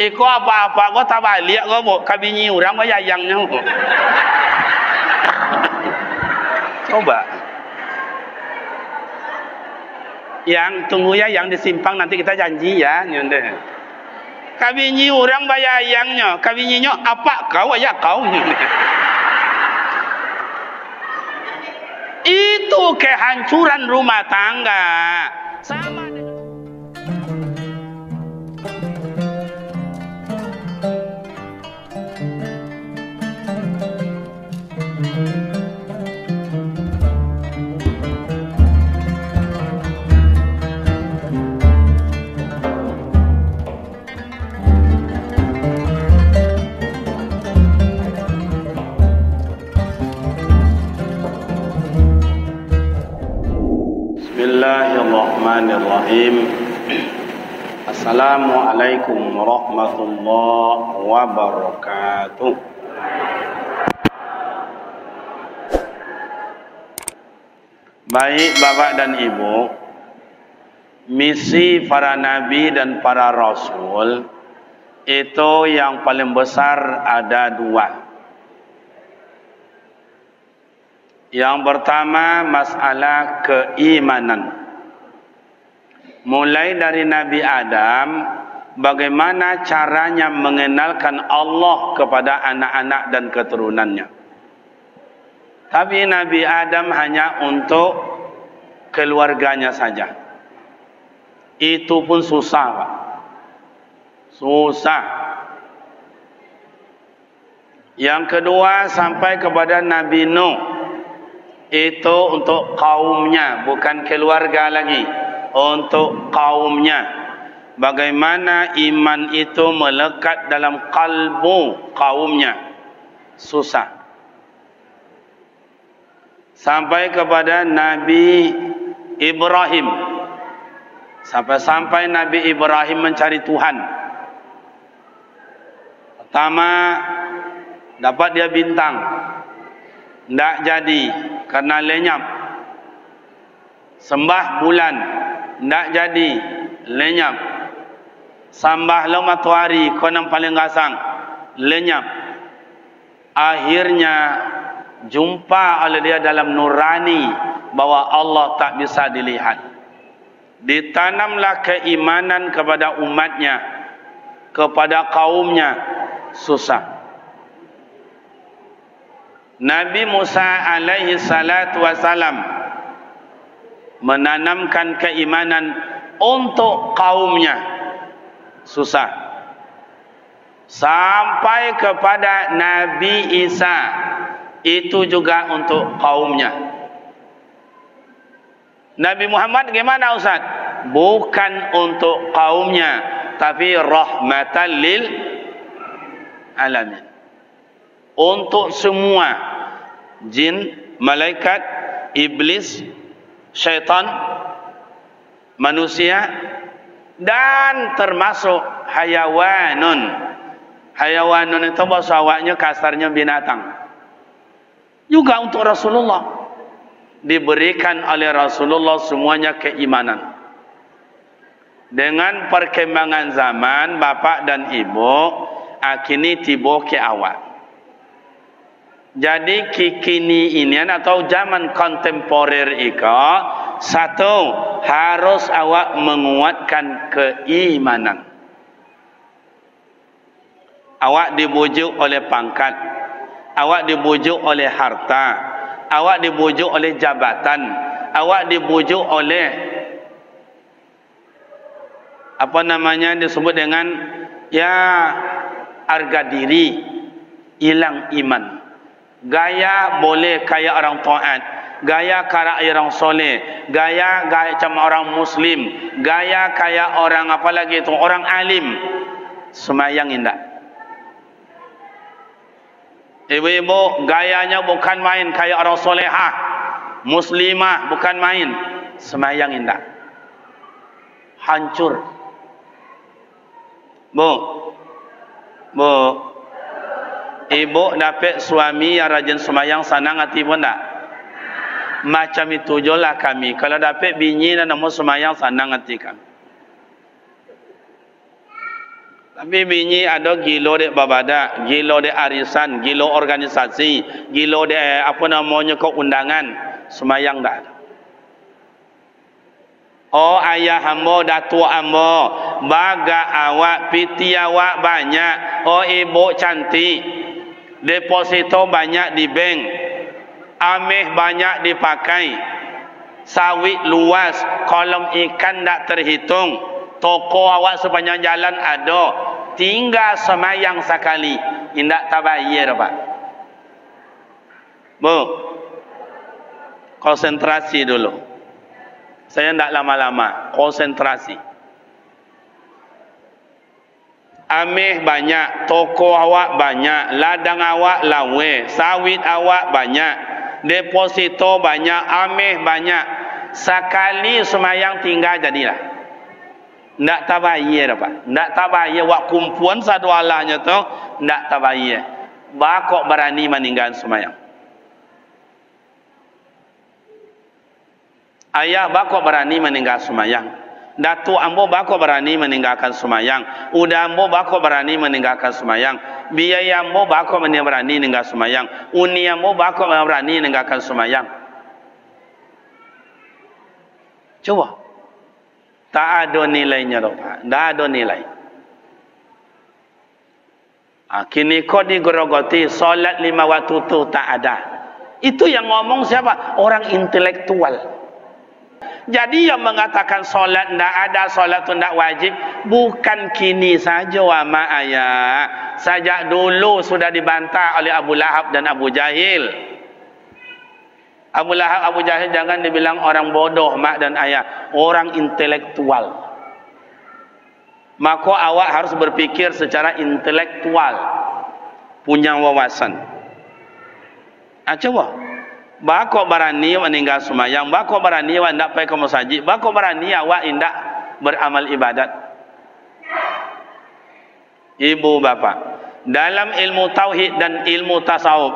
Iko apa-apa kau tak balik kau buat kabinyi orang kau yayangnya. Coba. Yang tunggu ya, yang disimpang nanti kita janji ya, nyonde. Kabinyi orang bayayangnya, kabinyinya apa kau ya kau. Itu kehancuran rumah tangga. Sama dengan Bismillahirrahmanirrahim. Assalamualaikum warahmatullahi wabarakatuh. Baik Bapak dan Ibu, misi para nabi dan para rasul itu yang paling besar ada dua. Yang pertama masalah keimanan. Mulai dari Nabi Adam, bagaimana caranya mengenalkan Allah kepada anak-anak dan keturunannya. Tapi Nabi Adam hanya untuk keluarganya saja. Itu pun susah, Pak. Susah. Yang kedua sampai kepada Nabi Nuh. Itu untuk kaumnya, bukan keluarga lagi. Untuk kaumnya. Bagaimana iman itu melekat dalam kalbu kaumnya. Susah. Sampai kepada Nabi Ibrahim. Sampai-sampai Nabi Ibrahim mencari Tuhan. Pertama, dapat dia bintang. Tidak jadi, karena lenyap. Sembah bulan. Tidak jadi, lenyap. Sembah matahari, konam paling gasang. Lenyap. Akhirnya, jumpa oleh dia dalam nurani bahwa Allah tak bisa dilihat. Ditanamlah keimanan kepada umatnya, kepada kaumnya. Susah. Nabi Musa alaihi salatu wasalam menanamkan keimanan untuk kaumnya. Susah. Sampai kepada Nabi Isa, itu juga untuk kaumnya. Nabi Muhammad gimana Ustaz? Bukan untuk kaumnya, tapi rahmatan lil alamin. Untuk semua jin, malaikat, iblis, syaitan, manusia, dan termasuk hayawanun. Hayawanun itu bahasa awaknya kasarnya binatang. Juga untuk Rasulullah. Diberikan oleh Rasulullah semuanya keimanan. Dengan perkembangan zaman, Bapak dan Ibu, kini tiba ke awal. Jadi kini ini atau zaman kontemporer ika, satu, harus awak menguatkan keimanan. Awak dibujuk oleh pangkat, awak dibujuk oleh harta, awak dibujuk oleh jabatan, awak dibujuk oleh apa namanya disebut dengan ya harga diri, hilang iman. Gaya boleh kaya orang taat, gaya kaya orang soleh, gaya macam orang muslim, gaya kaya orang apa lagi itu, orang alim. Semayang indah. Ibu-ibu gayanya bukan main kaya orang solehah, muslimah, bukan main. Semayang indah. Hancur. Bu, ibu dapat suami yang rajin semayang sanang hati pun tak? Macam itu jualah kami. Kalau dapat bini dan nama semayang sanang hati kami. Tapi bini ada gilo dek babadak, gilo dek arisan, gilo organisasi, gilo dek apa namanya kau undangan, semayang dah ada. Oh ayah hamba, datuk hamba, baga awak, piti awak banyak. Oh ibu cantik, deposito banyak di bank, ameh banyak dipakai, sawit luas, kolam ikan tak terhitung, toko awak sepanjang jalan ada, tinggal semayang sekali, indak tabayir Pak. Bu, konsentrasi dulu. Saya tidak lama-lama, konsentrasi. Ameh banyak, toko awak banyak, ladang awak lawe, sawit awak banyak, deposito banyak, ameh banyak. Sekali semayang tinggal jadilah. Tidak tabayir Pak. Tidak tabayir. Wak kumpulan satu Allahnya tu, tidak tabayir. Bakok berani meninggal semayang. Ayah bakok berani meninggal semayang. Datuk ambo bakok berani meninggalkan semayang. Udah ambo bakok berani meninggalkan semayang. Biaya ambo bakok berani meninggal semayang. Uni ambo bakok berani meninggalkan semayang. Coba. Tak ada nilainya Pak. Tak ada nilai. Kini kau digerogoti solat 5 waktu tu tak ada. Itu yang ngomong siapa? Orang intelektual. Jadi yang mengatakan solat tidak ada, solat itu tidak wajib, bukan kini saja wama ayah. Sejak dulu sudah dibantah oleh Abu Lahab dan Abu Jahil. Abu Lahab, Abu Jahil jangan dibilang orang bodoh mak dan ayah, orang intelektual. Maka awak harus berpikir secara intelektual, punya wawasan. Coba. Bako berani meninggal semayang, bako berani awak tidak pergi ke masjid, bako berani awak tidak beramal ibadat. Ibu bapa, dalam ilmu tauhid dan ilmu tasawuf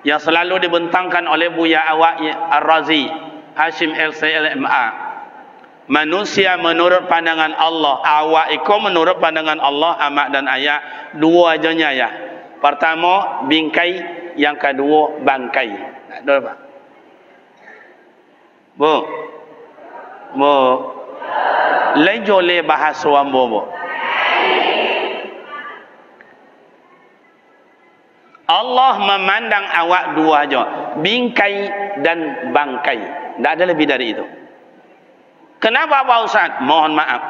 yang selalu dibentangkan oleh Buya awak Ar-Razi, Hashim LCLMA, manusia menurut pandangan Allah, awak ikut menurut pandangan Allah, amak dan ayah, dua ajanya ya. Pertama bingkai, yang kedua bangkai. Dua Pak. Bu. Lejole bahasa ambo bu. Allah memandang awak dua aja, bingkai dan bangkai. Tidak ada lebih dari itu. Kenapa Pak Ustaz? Mohon maaf.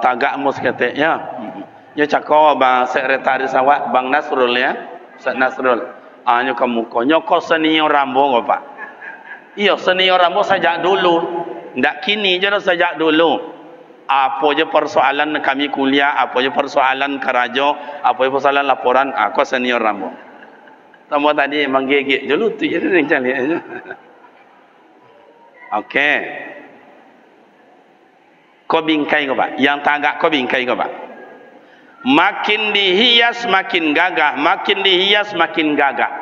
Tagak mus kata ya. Ya cakap bang sekretaris awak Bang Nasrul ya. Ustaz Nasrul. Kamu kau senior rambo Pak. Iya senior rambo sejak dulu. Tidak kini je sejak dulu. Apa je persoalan kami kuliah, apa je persoalan keraja, apa je persoalan laporan, kau senior rambo. Tamu tadi menggigit je lu tu je ni cari aja. Okey. Kau bingkai kau Pak. Yang tagak kau bingkai kau Pak. Makin dihias makin gagah, makin dihias makin gagah.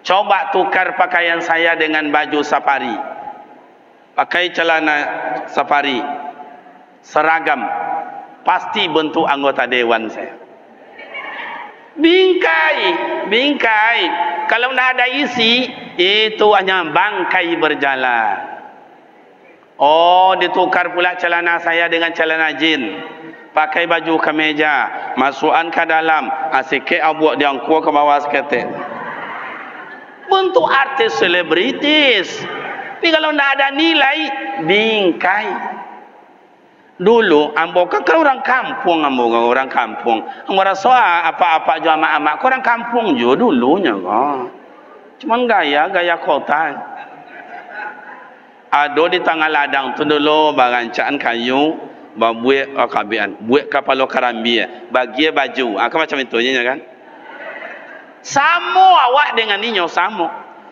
Coba tukar pakaian saya dengan baju safari. Pakai celana safari, seragam, pasti bentuk anggota dewan saya. Bingkai, bingkai. Kalau tidak ada isi, itu hanya bangkai berjalan. Oh, ditukar pula celana saya dengan celana jin. Pakai baju kemeja, masukan ke dalam, sikit abuak diangkuh ke bawah seketik. Bentuk artis selebritis. Tapi kalau tidak ada nilai, bingkai. Dulu, ambo kan orang kampung, ambo orang kampung. Ambo rasa apa-apa jual amak-amak, orang kampung juga dulunya. Cuman gaya kota. Ada di tengah ladang tu dulu, barancaan kayu. Buat kabian, buat kapal karambi, bagi baju, kan macam itu je kan? Sama awak dengan ninyo sama.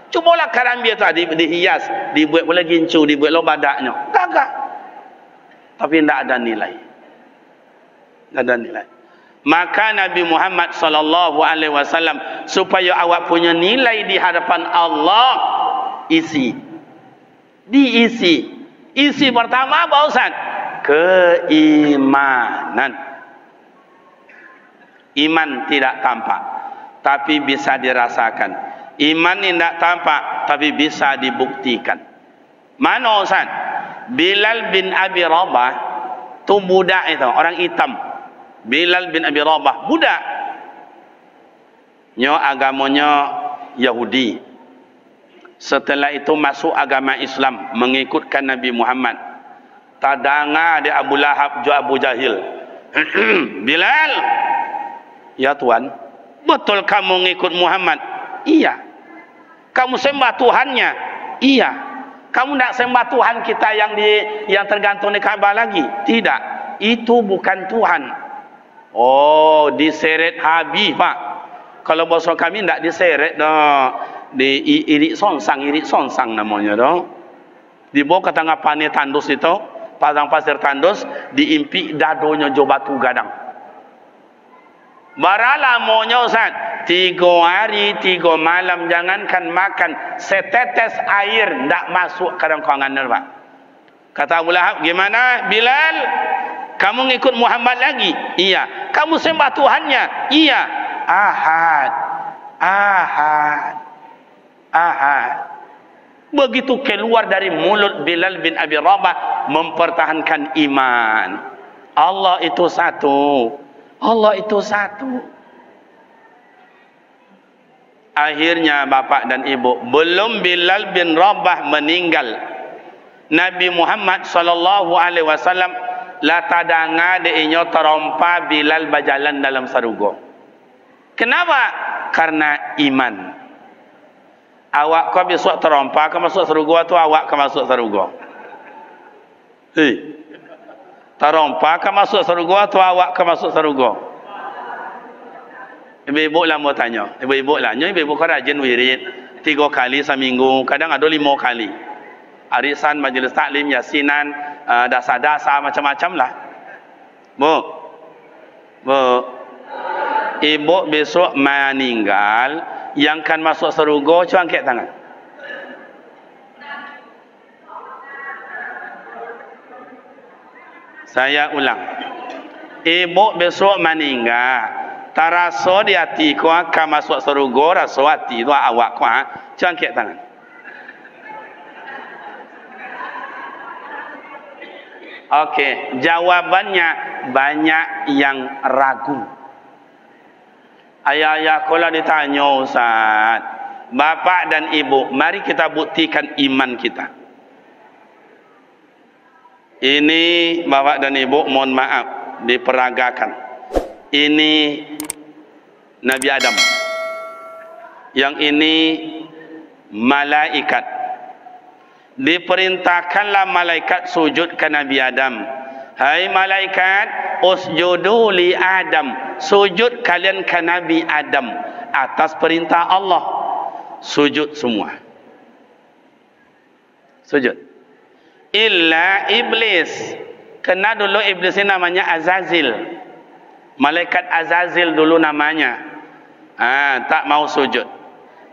Cubalah karambi tadi dihias, dibuat pula gincu, dibuat lo badaknya, gagah. Tapi tidak ada nilai, tidak ada nilai. Maka Nabi Muhammad SAW supaya awak punya nilai di hadapan Allah, isi, diisi. Isi pertama apa Ustaz? keimanan. Iman tidak tampak, tapi bisa dirasakan. Iman tidak tampak, tapi bisa dibuktikan. Mana Ustaz? Bilal bin Abi Rabah tu budak itu, orang hitam. Bilal bin Abi Rabah, budak. Nyo agamanya Yahudi. Setelah itu masuk agama Islam, mengikutkan Nabi Muhammad. Tadanga di Abu Lahab jo Abu Jahil. Bilal, ya Tuhan, betul kamu ngikut Muhammad? Iya. Kamu sembah Tuhannya? Iya. Kamu tidak sembah Tuhan kita yang tergantung di Ka'bah lagi? Tidak. Itu bukan Tuhan. Oh, diseret habis Pak. Kalau bahasa kami tidak diseret dah. Irik sonsang namanya dah. Dibawa ke tengah pane tandus itu, pasang pasir tandus, diimpi dadonya jo batu gadang. Baralah maunya Ustaz, 3 hari 3 malam jangankan makan setetes air ndak masuk ke rongkongan Pak. Kata Abu Lahab, gimana Bilal? Kamu ngikut Muhammad lagi? Iya. Kamu sembah Tuhannya? Iya. Ahad. Ahad. Ahad. Begitu keluar dari mulut Bilal bin Abi Rabah, mempertahankan iman. Allah itu satu. Allah itu satu. Akhirnya bapak dan ibu, belum Bilal bin Rabah meninggal, Nabi Muhammad sallallahu alaihi wasallam la tadanga deinyo terompa Bilal berjalan dalam sarugo. Kenapa? Karena iman. Awak kau besok terompa ke masuk sarugo atau awak ke masuk sarugo? Terompa ke masuk sarugo atau awak ke masuk sarugo? Ibu-ibu lah mau tanya. Ibu-ibu lah. Ibu-ibu kan rajin wirid 3 kali seminggu. Kadang ada 5 kali. Arisan, majlis taklim, yasinan, dasar-dasar macam-macam lah. Bu. Ibu besok meninggal, yang kan masuk sarugo, cuba angkat tangan. Saya ulang. Ibu besok meninggal, taraso di hati kau akan masuk sarugo, raso hati itu awak kau, cuba angkat tangan. Okey, jawabannya banyak yang ragu. Ayah-ayah kalau ditanya Ustaz, bapak dan ibu, mari kita buktikan iman kita. Ini bapak dan ibu, mohon maaf, diperagakan. Ini Nabi Adam. Yang ini malaikat. Diperintahkanlah malaikat sujud ke Nabi Adam. Hai malaikat, usjudu li Adam. Sujud kalian ke Nabi Adam. Atas perintah Allah. Sujud semua. Sujud. Illa iblis. Kena dulu iblis ini namanya Azazil. Malaikat Azazil dulu namanya. Tak mau sujud.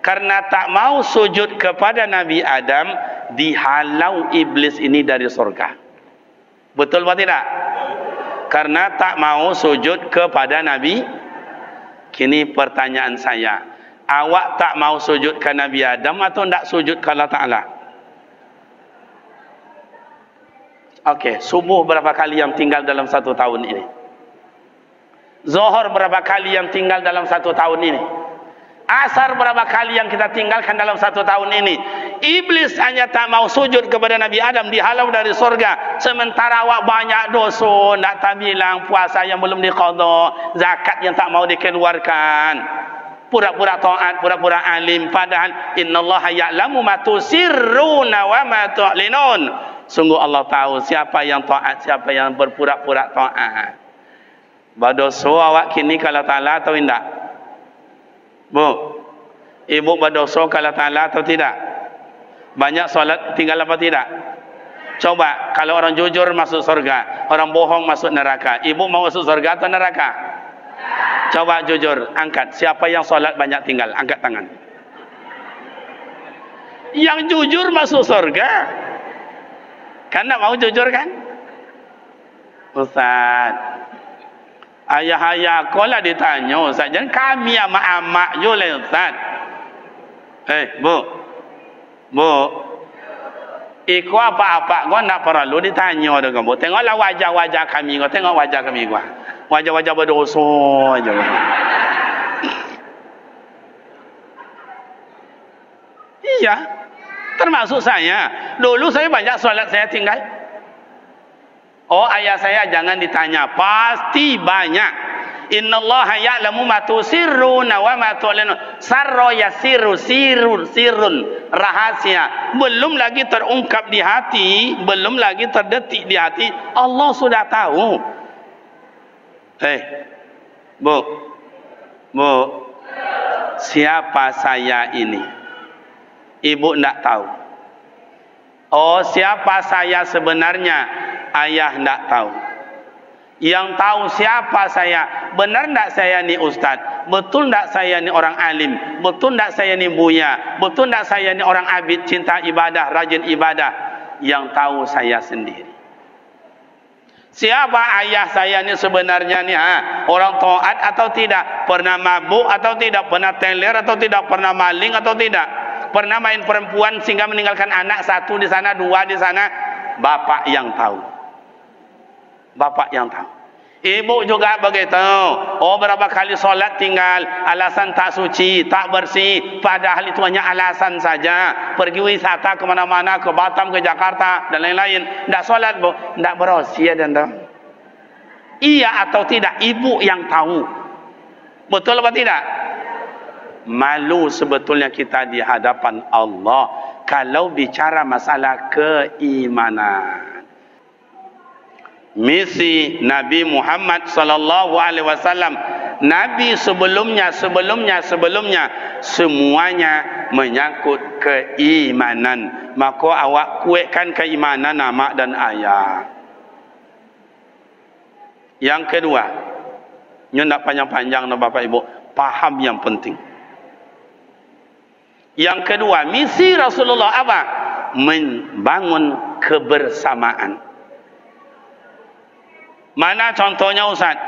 Karena tak mau sujud kepada Nabi Adam, dihalau iblis ini dari surga. Betul atau tidak? Karena tak mau sujud kepada Nabi. Kini pertanyaan saya, awak tak mau sujud ke Nabi Adam atau tak sujud ke Allah Ta'ala? Okey, subuh berapa kali yang tinggal dalam 1 tahun ini? Zuhur berapa kali yang tinggal dalam 1 tahun ini? Asar berapa kali yang kita tinggalkan dalam 1 tahun ini? Iblis hanya tak mau sujud kepada Nabi Adam, dihalau dari surga. Sementara awak banyak dosa, nak tak bilang puasa yang belum diqadha, zakat yang tak mau dikeluarkan, pura-pura taat, pura-pura alim, padahal innallaha ya'lamu ma tusirruna wa ma tu'linun. Sungguh Allah tahu siapa yang taat, siapa yang berpura-pura taat. Berdosa awak kini kalau Ta'ala atau tidak? Bu, ibu berdosa kalau Ta'ala atau tidak? Banyak solat tinggal apa tidak? Coba, kalau orang jujur masuk surga, orang bohong masuk neraka. Ibu mau masuk surga atau neraka? Coba jujur, angkat. Siapa yang solat banyak tinggal? Angkat tangan. Yang jujur masuk surga. Kan tak mau jujur kan? Ustaz, ayah-ayah kau lah ditanya Ustaz. Jangan kami amak-amak je lah Ustaz. Bu, Iko apa-apa kau nak perlu ditanya dengan bu. Tengoklah wajah-wajah kami kau. Tengok wajah kami kau. Wajah-wajah berdosa aja. Iya. Termasuk saya. Dulu saya banyak solat saya tinggal. Oh, ayah saya jangan ditanya. Pasti banyak. Innallaha ya'lamu ma tusirruna wa ma tu'linun. Sarra yasiru sirrun rahasia. Belum lagi terungkap di hati, belum lagi terdetik di hati, Allah sudah tahu. Bu. Siapa saya ini? Ibu tidak tahu. Oh, siapa saya sebenarnya? Ayah tidak tahu. Yang tahu siapa saya? Benar tidak saya ni ustaz? Betul tidak saya ni orang alim? Betul tidak saya ni buya? Betul tidak saya ni orang abid, cinta ibadah, rajin ibadah? Yang tahu saya sendiri. Siapa ayah saya ni sebenarnya ni? Orang taat atau tidak? Pernah mabuk atau tidak? Pernah teler atau tidak? Pernah maling atau tidak? Pernah main perempuan sehingga meninggalkan anak satu di sana, dua di sana? Bapak yang tahu. Bapak yang tahu. Ibu juga begitu. Oh, berapa kali solat tinggal, alasan tak suci, tak bersih, padahal itu hanya alasan saja. Pergi wisata ke mana-mana, ke Batam, ke Jakarta dan lain-lain, tidak solat bu, tidak bersih dan tahu. Iya atau tidak, ibu yang tahu. Betul apa tidak? Malu sebetulnya kita di hadapan Allah kalau bicara masalah keimanan. Misi Nabi Muhammad sallallahu alaihi wasallam, nabi sebelumnya semuanya menyangkut keimanan. Maka awak kuatkan keimanan mak dan ayah. Yang kedua, nyo nak panjang-panjang no Bapak Ibu, paham yang penting. Yang kedua, misi Rasulullah apa? Membangun kebersamaan. Mana contohnya Ustaz?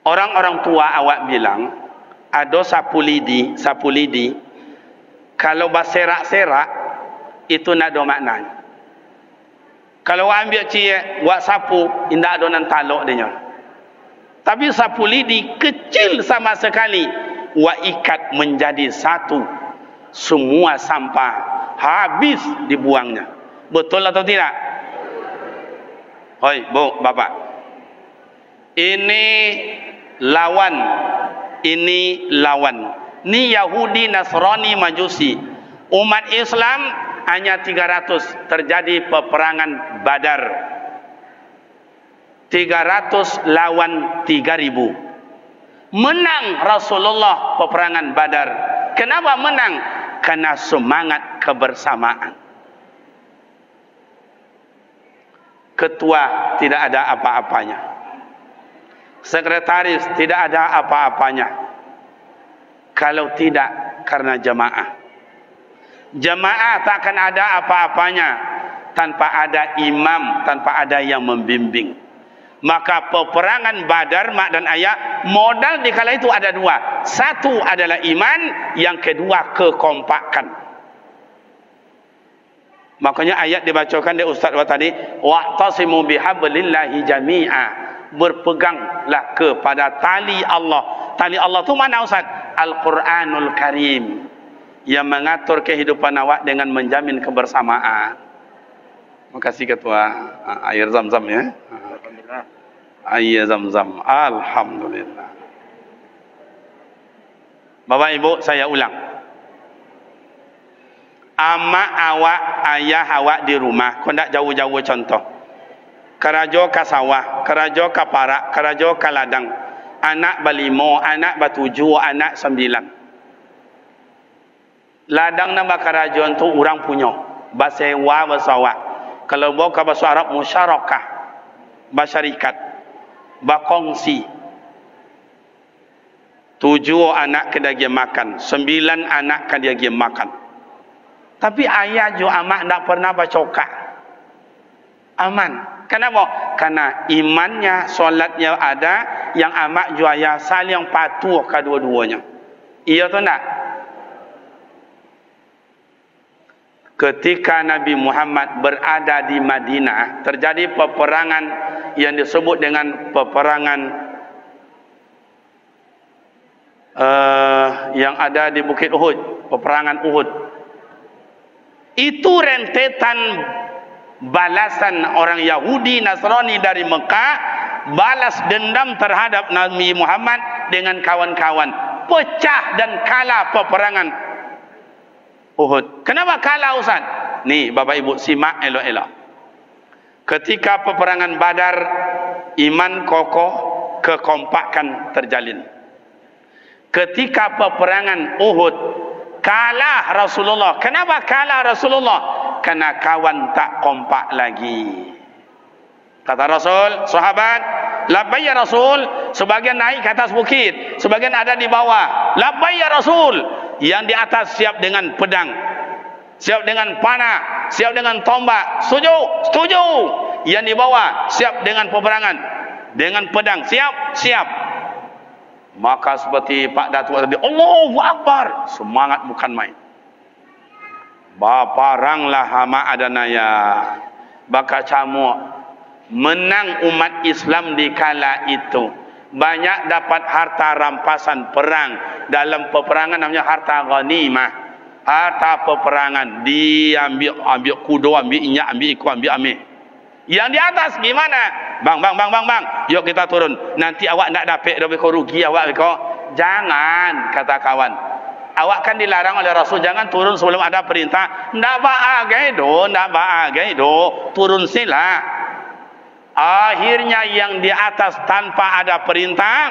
Orang-orang tua awak bilang ada sapu lidi, kalau berserak-serak itu nak ada maknanya. Kalau ambil cie buat sapu, indah ada nan talok dia. Tapi sapu lidi kecil sama sekali, wa ikat menjadi satu. Semua sampah habis dibuangnya. Betul atau tidak? Hoi, bu, bapak. Ini lawan. Ini Yahudi, Nasrani, Majusi. Umat Islam hanya 300. Terjadi peperangan Badar. 300 lawan 3000. Menang Rasulullah peperangan Badar. Kenapa menang? Karena semangat kebersamaan. Ketua tidak ada apa-apanya. Sekretaris tidak ada apa-apanya. Kalau tidak karena jamaah. Jamaah tak akan ada apa-apanya tanpa ada imam, tanpa ada yang membimbing. Maka peperangan Badar, mak dan ayah, modal di kala itu ada dua. Satu adalah iman, yang kedua kekompakan. Makanya ayat dibacakan oleh Ustaz tadi, wa'tasimu bihablillahi jami'a. Berpeganglah kepada tali Allah. Tali Allah itu mana Ustaz? Al-Quranul Karim, yang mengatur kehidupan awak dengan menjamin kebersamaan. Terima kasih Ketua. Air Zam-Zam ya. Alhamdulillah. Air Zam-Zam. Alhamdulillah. Bapak Ibu, saya ulang. Amak awak, ayah awak di rumah, kau tak jauh-jauh contoh. Kerajo ke sawah, kerajo ke parak, kerajo ke ladang. Anak berlima, anak bertujuh, anak 9. Ladang nama kerajuan tu orang punya. Basewa bersawak. Kalau bawa ke bahasa Arab, musyarakah. Basyarikat. Bakongsi. 7 anak kena dia makan. 9 anak kena dia makan. Tapi ayah jo amak tak pernah bercokak. Aman. Kenapa? Karena imannya, solatnya ada, yang amat juaya saling patuh kedua-duanya. Iya atau tak? Ketika Nabi Muhammad berada di Madinah, terjadi peperangan yang disebut dengan peperangan yang ada di Bukit Uhud, peperangan Uhud. Itu rentetan balasan orang Yahudi Nasrani dari Mekah balas dendam terhadap Nabi Muhammad dengan kawan-kawan. Pecah dan kalah peperangan Uhud. Kenapa kalah, Ustaz? Nih Bapak Ibu simak elok-elok. Ketika peperangan Badar, iman kokoh, kekompakan terjalin. Ketika peperangan Uhud, kalah Rasulullah. Kenapa kalah Rasulullah? Karena kawan tak kompak lagi. Kata Rasul, sahabat, labbaik ya Rasul. Sebagian naik ke atas bukit, sebagian ada di bawah. Labbaik ya Rasul. Yang di atas siap dengan pedang, siap dengan panah, siap dengan tombak. Setuju? Setuju. Yang di bawah siap dengan peperangan, dengan pedang. Siap? Siap. Maka seperti Pak Datuk tadi, Allahu Akbar, semangat bukan main. Baparanglah hama adanaya, baka camuk, menang umat Islam di kala itu. Banyak dapat harta rampasan perang. Dalam peperangan namanya harta ghanimah, harta peperangan. Diambil kudo, ambil inyak, ambil ikut, ambil ambil. Yang di atas gimana? Bang, yuk kita turun. Nanti awak nak dapat kau rugi awak kau. Jangan, kata kawan. Awak kan dilarang oleh Rasul, jangan turun sebelum ada perintah. Ndak bahagia do, turun sila. Akhirnya yang di atas tanpa ada perintah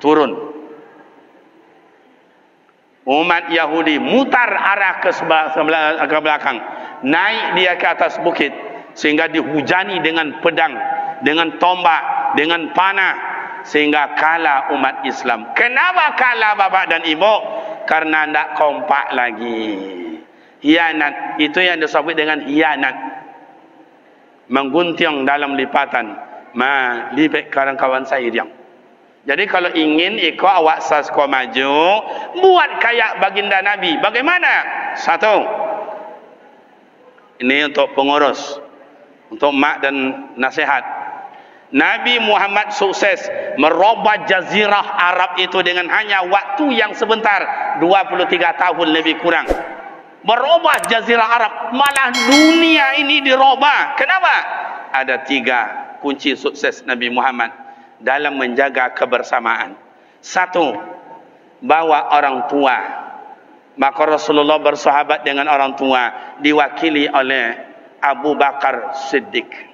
turun. Umat Yahudi mutar arah ke belakang, naik dia ke atas bukit, sehingga dihujani dengan pedang, dengan tombak, dengan panah, sehingga kalah umat Islam. Kenapa kalah Bapak dan Ibu? Karena tidak kompak lagi. Hianat, itu yang disebut dengan hianat. Menggunting dalam lipatan. Lipet kawan-kawan saya yang. Jadi kalau ingin ikut awak sasko maju, buat kayak baginda Nabi. Bagaimana? Satu, ini untuk pengurus, untuk mak dan nasihat. Nabi Muhammad sukses merubah jazirah Arab itu dengan hanya waktu yang sebentar, 23 tahun lebih kurang. Merubah jazirah Arab, malah dunia ini dirubah. Kenapa? Ada 3 kunci sukses Nabi Muhammad dalam menjaga kebersamaan. 1, bawa orang tua. Maka Rasulullah bersahabat dengan orang tua, diwakili oleh Abu Bakar Siddiq.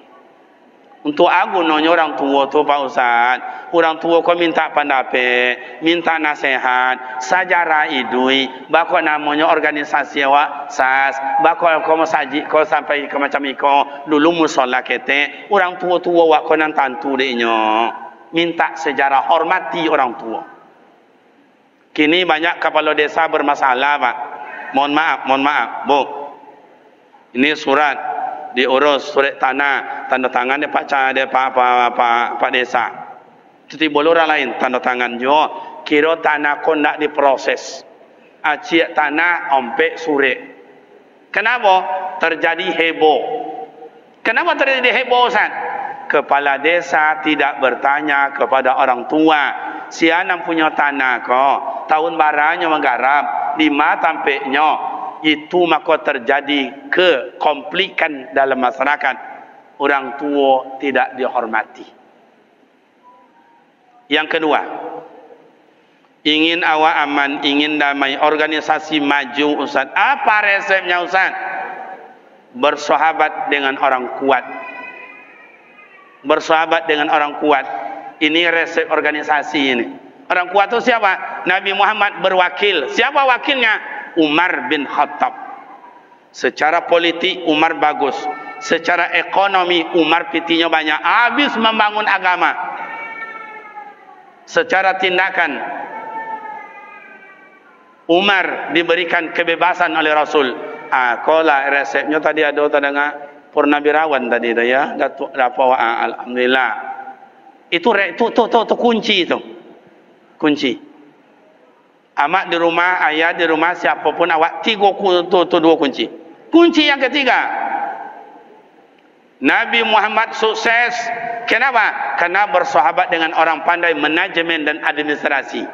Untuk aku nanya orang tua tu Pak Ustaz, orang tua kau minta pendapat, minta nasihat, sejarah idui, bakal namanya organisasi awak SAS, bakal kau masajid kau sampai ke macam iko, dulu musola kete, orang tua awak kau nan tantu deknya, minta sejarah, hormati orang tua. Kini banyak kepala desa bermasalah Pak. Mohon maaf, Bu. Ini surat diurus, surat tanah, tanda tangan dia Pak desa. Jadi boleh orang lain tanda tangan jo. Kira tanah kau nak diproses. Acik tanah ompek surat. Kenapa terjadi heboh? Kenapa terjadi heboh Ustaz? Kepala desa tidak bertanya kepada orang tua. Siapa punya tanah kau? Tahun baranya menggarap 5 tampeknya. Itu maka terjadi kekomplikan dalam masyarakat. Orang tua tidak dihormati. Yang kedua, ingin awak aman, ingin damai, organisasi maju Ustaz. Apa resepnya Ustaz? Bersahabat dengan orang kuat. Bersahabat dengan orang kuat. Ini resep organisasi ini. Orang kuat itu siapa? Nabi Muhammad berwakil. Siapa wakilnya? Umar bin Khattab. Secara politik Umar bagus, secara ekonomi Umar pitinya banyak, habis membangun agama. Secara tindakan Umar diberikan kebebasan oleh Rasul. Kola resepnya tadi ada tak dengar? Purnawirawan tadi tu ya, Datuk Dapawa, alhamdulillah. Itu kunci itu. Kunci. Amak di rumah, ayah di rumah, siapapun awak, dua kunci. Kunci yang ketiga, Nabi Muhammad sukses. Kenapa? Karena bersahabat dengan orang pandai manajemen dan administrasi.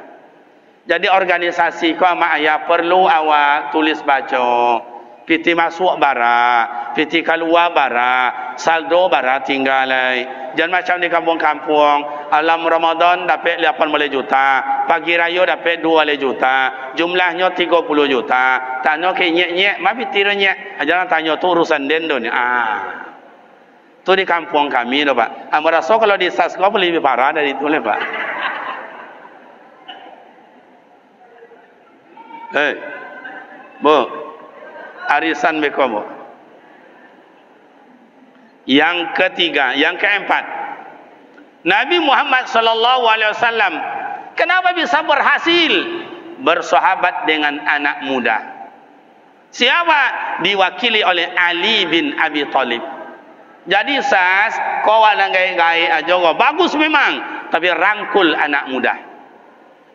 Jadi organisasi kau amak ayah perlu awak tulis baca. Piti masuk bara, piti keluar bara, saldo bara tinggal. Jangan macam di kampung-kampung, alam Ramadan dapat 80 juta, pagi raya dapat 2 juta, jumlahnya 30 juta. Tanya ke nyek-nyek, ma piti nyek. Jangan tanya tu urusan dendon ni. Tu di kampung kami tu Pak. Merasa kalau di SAS kau lebih parah dari itu le Pak. Bu. Arisan bekomo. Yang ketiga, yang keempat, Nabi Muhammad sallallahu alaihi wasallam kenapa bisa berhasil bersahabat dengan anak muda? Siapa? Diwakili oleh Ali bin Abi Thalib. Jadi SAS kau nak gay-gay aja bagus memang, tapi rangkul anak muda.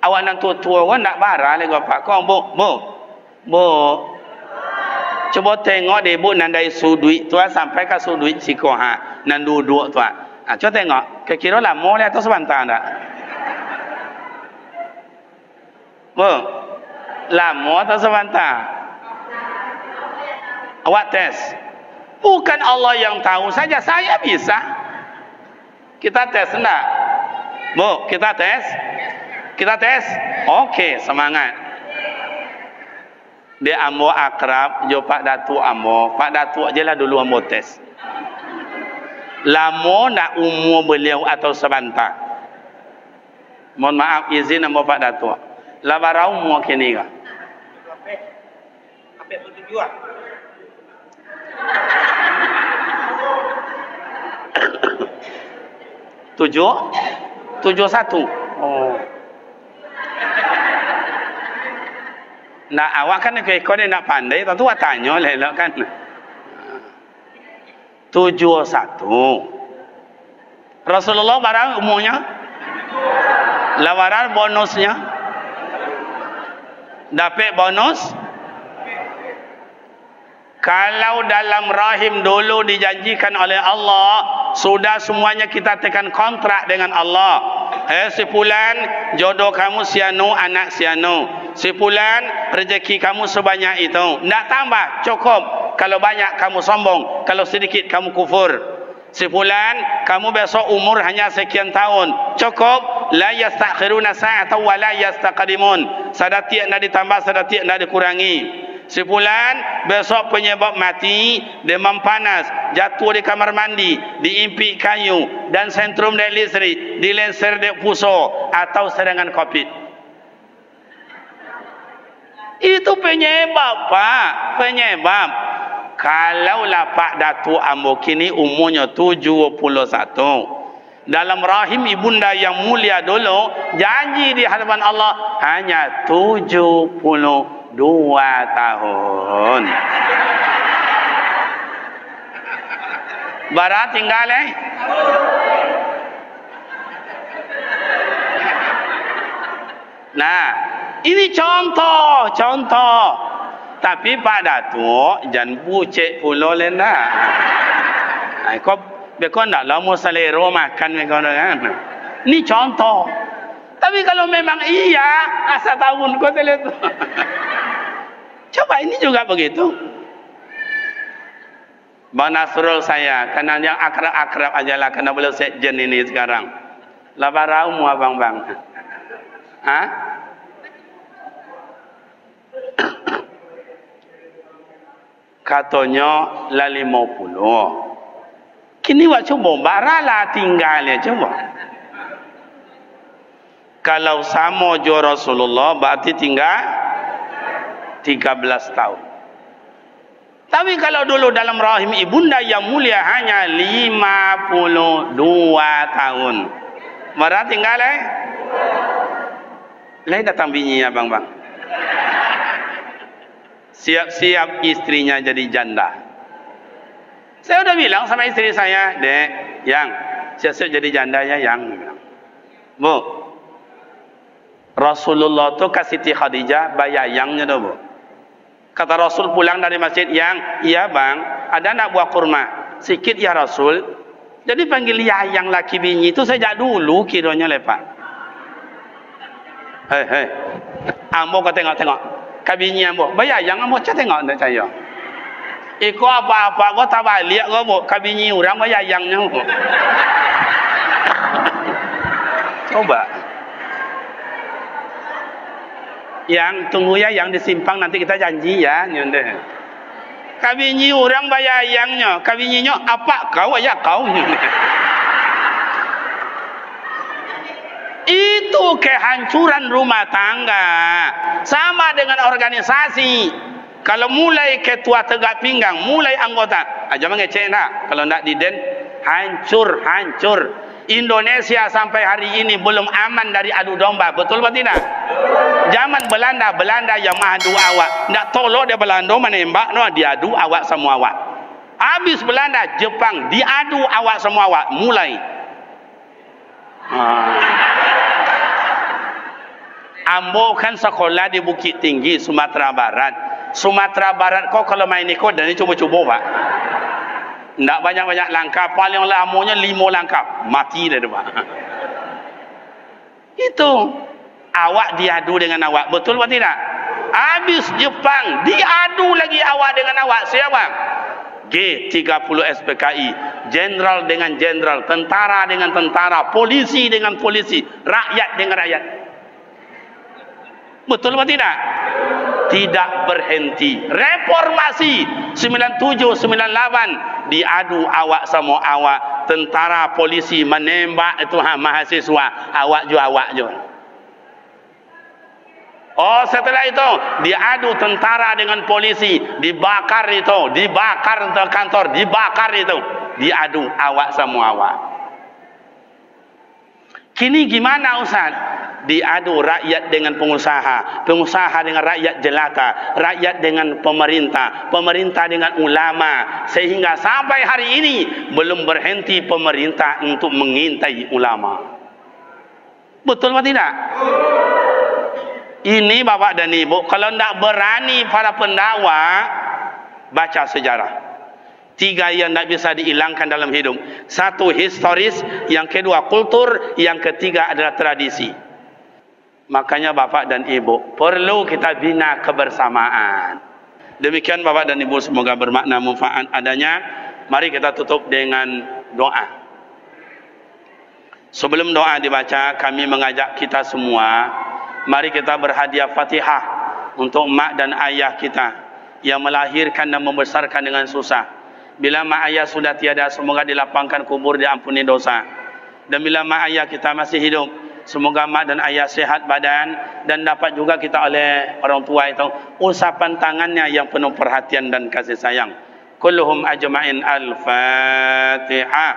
Awak nak tua-tua kan nak bara lagi Pak. Kau bu. Coba tengok deh bu nandai suduit tua sampai ke suduit sikoha nan duduk tua. Coba tengok. Kira lama le atau sebentar tak? Bu, lama atau sebentar? Awak tes. Bukan Allah yang tahu saja, saya bisa. Kita tes enggak? Bu, kita tes. Kita tes. Okey, semangat. Dia ambo akrab, jo Pak Datuk ambo. Pak Datuk je lah dulu ambo tes. Lama nak umur beliau atau sebentar? Mohon maaf izin ambo Pak Datuk. Labarau umur kini kah? Apa tujuan? 71. Oh. Nak awak kan kau ni nak pandai, tentu awak tanya lah kan. 71. Rasulullah barang umurnya, lawaran bonusnya, dapat bonus. Kalau dalam rahim dulu dijanjikan oleh Allah, sudah semuanya kita tekan kontrak dengan Allah. Si fulan jodoh kamu sianu, anak sianu. Si fulan rezeki kamu sebanyak itu. Nak tambah, cukup. Kalau banyak kamu sombong, kalau sedikit kamu kufur. Si fulan kamu besok umur hanya sekian tahun. Cukup. La yastakhiruna sa'atan wa la yastaqdimun. Sedikit nak ditambah, sedikit nak dikurangi. Si fulan besok penyebab mati, demam panas, jatuh di kamar mandi, diimpi kayu dan sentrum dan listrik, dilenser dek puso atau serangan COVID. Itu penyebab Pak, penyebab. Kalaulah Pak Datuk ambo kini umurnya 71. Dalam rahim ibunda yang mulia dulu, janji di hadapan Allah hanya 72 tahun. Barat tinggal Nah, ini contoh. Tapi Pak Datuk jangan bucek pula lenda. Kau bekon nak lama selero makan bekon kan. Ini contoh. Tapi kalau memang iya, asal tahun kau telet. Coba ini juga begitu. Bang Nasrul saya, karena yang akrab-akrab aja lah, karena beliau sekjen ini sekarang. Labarau mu abang-bang. Hah? Katanya lah 50. Kini wak coba, baralah tinggalnya coba. Kalau sama jo Rasulullah berarti tinggal 13 tahun. Tapi kalau dulu dalam rahim ibunda yang mulia hanya 52 tahun. Berarti tinggal Lai datang bininya bang. Siap-siap istrinya jadi janda. Saya udah bilang sama istri saya, Dek, Yang, siap-siap jadi janda ya, Yang. Bu, Rasulullah tuh ke Siti Khadijah bayar Yangnya tuh, Bu. Kata Rasul pulang dari masjid, Yang, iya bang, ada nak buah kurma? Sikit ya Rasul. Jadi panggil Yang laki bini itu sejak dulu kiranya lepak. Hei, ambo kau tengok-tengok. Kabini ambo, bayar Yang ambo cak tengok tak saya. Iko apa-apa kau tak balik kau bu, kabini orang bayar Yangnya bu. Coba. Yang tunggu ya, yang disimpang nanti kita janji ya, nyonde. Kabini orang bayar Yangnya, kabininya apa kau ya kau nyonde. Itu kehancuran rumah tangga. Sama dengan organisasi. Kalau mulai ketua tegak pinggang, mulai anggota, aja mengecek nak. Kalau nak diden, hancur. Indonesia sampai hari ini belum aman dari adu domba, betul atau tidak? Zaman Belanda yang mengadu awak, nak tolong dia Belanda menembak, no diadu awak semua awak. Habis Belanda, Jepang diadu awak semua awak, mulai. Ambo kan sekolah di Bukit Tinggi, Sumatera Barat. Sumatera Barat kok kalau main ikut dan coba-coba pak. Tidak banyak-banyak langkah, paling lamanya 5 langkah, mati dah depan. Itu awak diadu dengan awak, betul atau tidak? Habis Jepang diadu lagi awak dengan awak, siapa? G30 SPKI, jenderal dengan jenderal, tentara dengan tentara, polisi dengan polisi, rakyat dengan rakyat. Betul atau tidak? Tidak berhenti. Reformasi 97, 98 diadu awak sama awak, tentara polisi menembak itu mahasiswa, awak juga. Oh, setelah itu diadu tentara dengan polisi, dibakar kantor, dibakar itu, diadu awak sama awak. Kini gimana Ustaz? Diadu rakyat dengan pengusaha, pengusaha dengan rakyat jelata, rakyat dengan pemerintah, pemerintah dengan ulama, sehingga sampai hari ini belum berhenti pemerintah untuk mengintai ulama. Betul atau tidak? Ini Bapak dan Ibu, kalau tidak berani para pendakwa, baca sejarah. 3 yang tidak bisa dihilangkan dalam hidup. 1 historis, yang kedua kultur, yang ketiga adalah tradisi. Makanya Bapak dan Ibu, perlu kita bina kebersamaan. Demikian Bapak dan Ibu, semoga bermakna manfaat adanya. Mari kita tutup dengan doa. Sebelum doa dibaca, kami mengajak kita semua, mari kita berhadiah Fatihah untuk mak dan ayah kita yang melahirkan dan membesarkan dengan susah. Bila mak ayah sudah tiada, semoga dilapangkan kubur, diampuni dosa. Dan bila mak ayah kita masih hidup, semoga mak dan ayah sehat badan, dan dapat juga kita oleh orang tua itu usapan tangannya yang penuh perhatian dan kasih sayang. Kulluhum ajma'in. Al-Fatihah.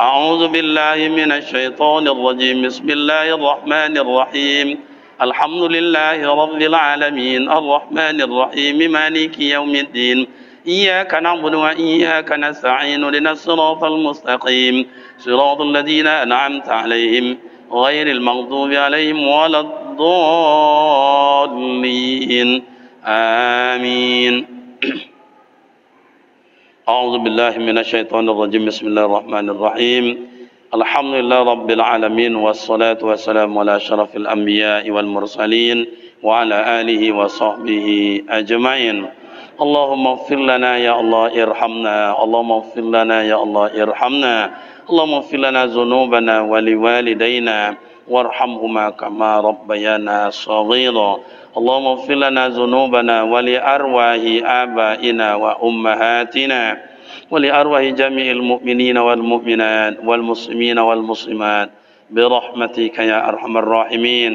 A'udzu billahi minasyaitonir rajim. Bismillahirrahmanirrahim. Alhamdulillahi rabbil alamin. Arrahmanir rahim. Maliki yaumiddin. إياك نعبد وإياك نستعين اهدنا الصراط المستقيم صراط الذين أنعمت عليهم غير المغضوب عليهم ولا الضالين آمين. أعوذ بالله من الشيطان الرجيم. بسم الله الرحمن الرحيم. الحمد لله رب العالمين والصلاة والسلام على أشرف الأنبياء والمرسلين وعلى آله وصحبه أجمعين. اللهم اغفر لنا يا الله ارحمنا. اللهم اغفر لنا يا الله ارحمنا. اللهم اغفر لنا ذنوبنا ولوالدينا وارحمهما كما ربيانا صغيرا. اللهم اغفر لنا ذنوبنا ولأرواح آبائنا وأمهاتنا ولأرواح جميع المؤمنين والمؤمنات والمسلمين والمسلمات برحمتك يا أرحم الراحمين.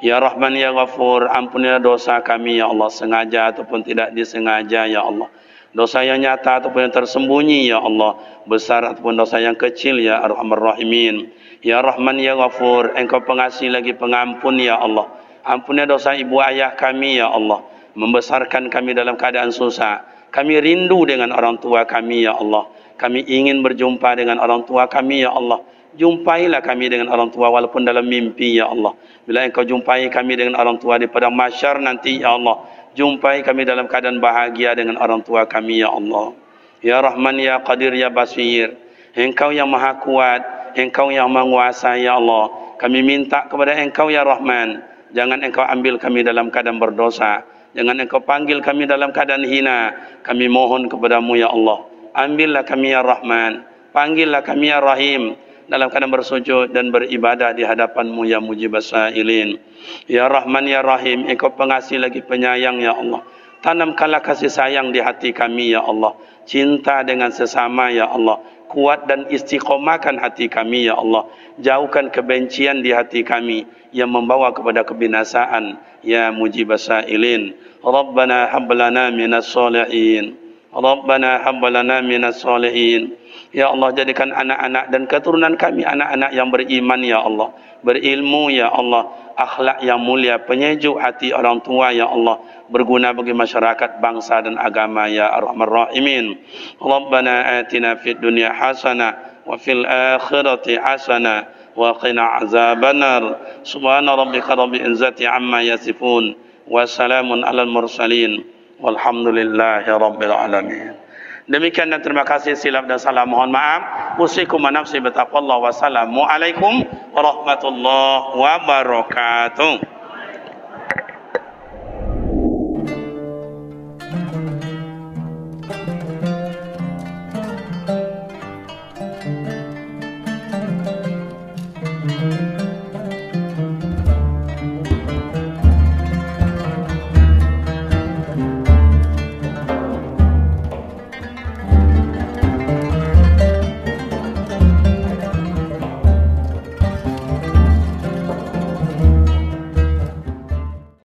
Ya Rahman ya Ghafur, ampunilah dosa kami ya Allah, sengaja ataupun tidak disengaja ya Allah. Dosa yang nyata ataupun yang tersembunyi ya Allah, besar ataupun dosa yang kecil ya Arhamar Rahimin. Ya Rahman ya Ghafur, Engkau pengasih lagi pengampun ya Allah. Ampunilah dosa ibu ayah kami ya Allah, membesarkan kami dalam keadaan susah. Kami rindu dengan orang tua kami ya Allah. Kami ingin berjumpa dengan orang tua kami, ya Allah. Jumpailah kami dengan orang tua walaupun dalam mimpi, ya Allah. Bila Engkau jumpai kami dengan orang tua di padang mahsyar nanti, ya Allah, jumpai kami dalam keadaan bahagia dengan orang tua kami, ya Allah. Ya Rahman, ya Qadir, ya Basir. Engkau yang maha kuat, Engkau yang menguasai, ya Allah. Kami minta kepada Engkau, ya Rahman, jangan Engkau ambil kami dalam keadaan berdosa. Jangan Engkau panggil kami dalam keadaan hina. Kami mohon kepadamu, ya Allah. Ambillah kami, ya Rahman. Panggillah kami, ya Rahim, dalam keadaan bersujud dan beribadah di hadapan-Mu, ya Mujibas Sa'ilin. Ya Rahman, ya Rahim, Engkau pengasih lagi penyayang, ya Allah. Tanamkanlah kasih sayang di hati kami, ya Allah. Cinta dengan sesama, ya Allah. Kuat dan istiqomahkan hati kami, ya Allah. Jauhkan kebencian di hati kami yang membawa kepada kebinasaan, ya Mujibas Sa'ilin. Rabbana hab lana minas solihin. Rabbana hab lana minas solihin. Ya Allah, jadikan anak-anak dan keturunan kami anak-anak yang beriman, ya Allah, berilmu, ya Allah, akhlak yang mulia, penyejuk hati orang tua, ya Allah, berguna bagi masyarakat, bangsa dan agama, ya Arhamar Rahimin. Rabbana atina fid dunya hasanah wa fil akhirati hasanah wa qina azabannar. Subhana rabbika rabbil izzati amma yasifun wa salamun alal mursalin walhamdulillahi rabbil alamin. Demikian dan terima kasih, silap dan salah mohon maaf. Usikum wa nafsi bertaqwallah. Wassalamualaikum warahmatullahi wabarakatuh.